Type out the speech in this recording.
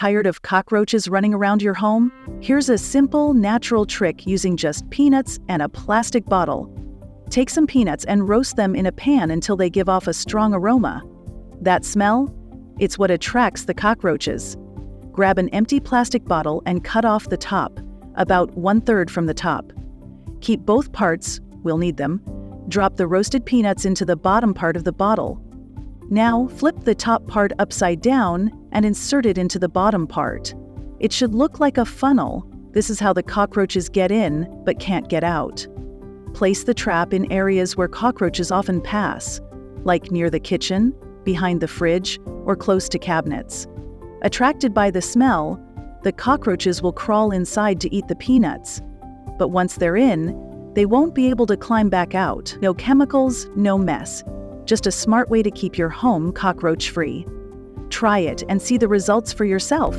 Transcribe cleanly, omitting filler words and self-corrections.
Tired of cockroaches running around your home? Here's a simple, natural trick using just peanuts and a plastic bottle. Take some peanuts and roast them in a pan until they give off a strong aroma. That smell? It's what attracts the cockroaches. Grab an empty plastic bottle and cut off the top, about 1/3 from the top. Keep both parts, we'll need them. Drop the roasted peanuts into the bottom part of the bottle. Now, flip the top part upside down and insert it into the bottom part. It should look like a funnel. This is how the cockroaches get in, but can't get out. Place the trap in areas where cockroaches often pass, like near the kitchen, behind the fridge, or close to cabinets. Attracted by the smell, the cockroaches will crawl inside to eat the peanuts. But once they're in, they won't be able to climb back out. No chemicals, no mess. Just a smart way to keep your home cockroach-free. Try it and see the results for yourself.